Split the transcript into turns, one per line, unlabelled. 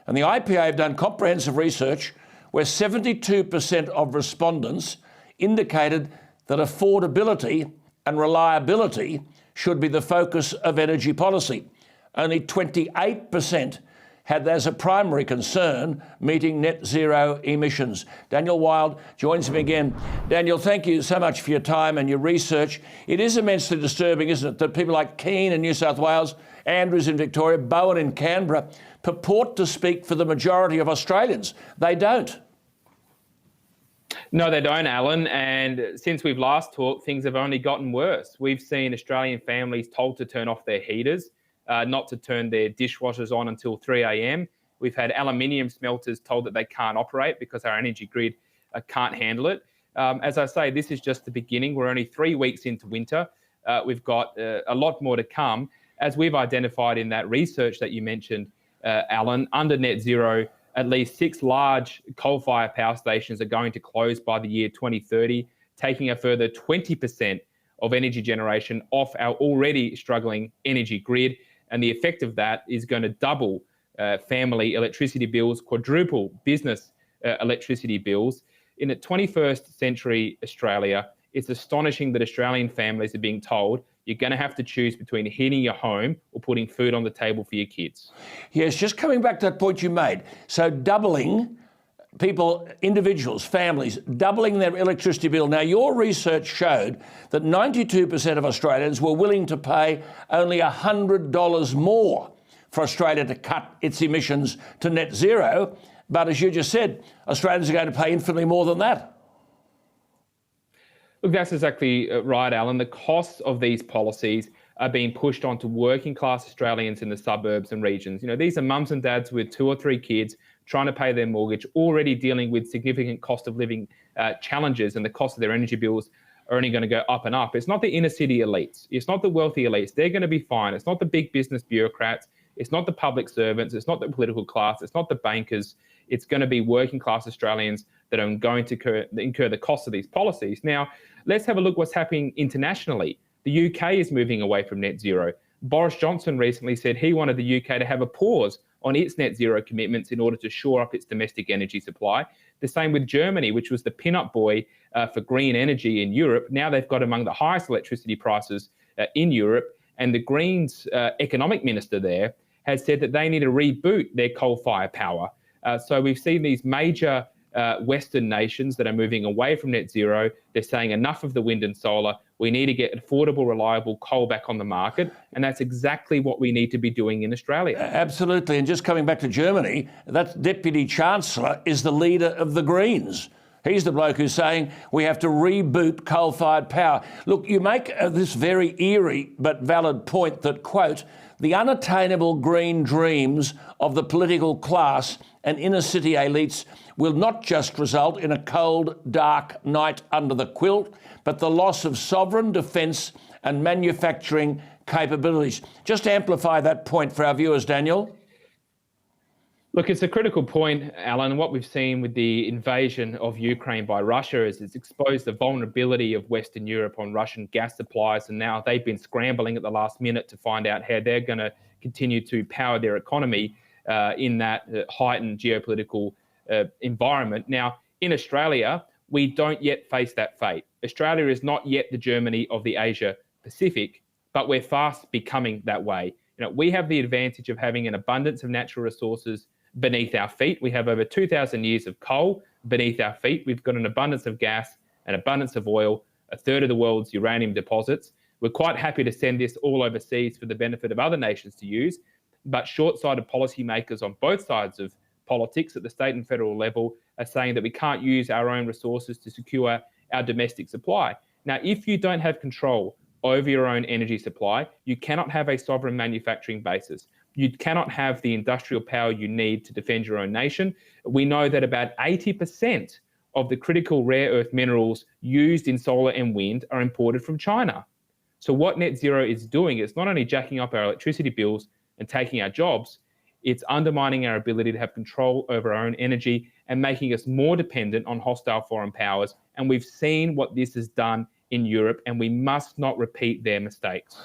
And the IPA have done comprehensive research where 72% of respondents indicated that affordability and reliability should be the focus of energy policy. Only 28% had as a primary concern meeting net zero emissions. Daniel Wild joins me again. Daniel, thank you so much for your time and your research. It is immensely disturbing, isn't it, that people like Keane in New South Wales, Andrews in Victoria, Bowen in Canberra purport to speak for the majority of Australians. They don't.
No, they don't, Alan. And since we've last talked, things have only gotten worse. We've seen Australian families told to turn off their heaters, not to turn their dishwashers on until 3 a.m. We've had aluminium smelters told that they can't operate because our energy grid can't handle it. As I say, this is just the beginning. We're only 3 weeks into winter. We've got a lot more to come. As we've identified in that research that you mentioned, Alan, under net zero, at least 6 large coal-fired power stations are going to close by the year 2030, taking a further 20% of energy generation off our already struggling energy grid. And the effect of that is going to double family electricity bills, quadruple business electricity bills. In a 21st century Australia, it's astonishing that Australian families are being told you're going to have to choose between heating your home or putting food on the table for your kids.
Yes, just coming back to that point you made. So doubling people, individuals, families, doubling their electricity bill. Now, your research showed that 92% of Australians were willing to pay only $100 more for Australia to cut its emissions to net zero. But as you just said, Australians are going to pay infinitely more than that.
Look, that's exactly right, Alan. The costs of these policies are being pushed onto working class Australians in the suburbs and regions. You know, these are mums and dads with 2 or 3 kids trying to pay their mortgage, already dealing with significant cost of living challenges, and the cost of their energy bills are only going to go up and up. It's not the inner city elites. It's not the wealthy elites. They're going to be fine. It's not the big business bureaucrats. It's not the public servants. It's not the political class. It's not the bankers. It's going to be working class Australians that are going to incur the cost of these policies. Now, let's have a look what's happening internationally. The UK is moving away from net zero. Boris Johnson recently said he wanted the UK to have a pause on its net zero commitments in order to shore up its domestic energy supply. The same with Germany, which was the pin-up boy for green energy in Europe. Now they've got among the highest electricity prices in Europe. And the Greens economic minister there has said that they need to reboot their coal-fired power. So we've seen these major Western nations that are moving away from net zero. They're saying enough of the wind and solar. We need to get affordable, reliable coal back on the market. And that's exactly what we need to be doing in Australia.
Absolutely. And just coming back to Germany, that Deputy Chancellor is the leader of the Greens. He's the bloke who's saying we have to reboot coal-fired power. Look, you make this very eerie but valid point that, quote, the unattainable green dreams of the political class and inner city elites will not just result in a cold, dark night under the quilt, but the loss of sovereign defence and manufacturing capabilities. Just amplify that point for our viewers, Daniel.
Look, it's a critical point, Alan. What we've seen with the invasion of Ukraine by Russia is it's exposed the vulnerability of Western Europe on Russian gas supplies, and now they've been scrambling at the last minute to find out how they're going to continue to power their economy in that heightened geopolitical environment. Now, in Australia, we don't yet face that fate. Australia is not yet the Germany of the Asia Pacific, but we're fast becoming that way. You know, we have the advantage of having an abundance of natural resources beneath our feet. We have over 2,000 years of coal beneath our feet. We've got an abundance of gas, an abundance of oil, a third of the world's uranium deposits. We're quite happy to send this all overseas for the benefit of other nations to use, but short-sighted policymakers on both sides of politics at the state and federal level are saying that we can't use our own resources to secure our domestic supply. Now, if you don't have control over your own energy supply, you cannot have a sovereign manufacturing basis. You cannot have the industrial power you need to defend your own nation. We know that about 80% of the critical rare earth minerals used in solar and wind are imported from China. So what net zero is doing is not only jacking up our electricity bills and taking our jobs, it's undermining our ability to have control over our own energy and making us more dependent on hostile foreign powers. And we've seen what this has done in Europe, and we must not repeat their mistakes.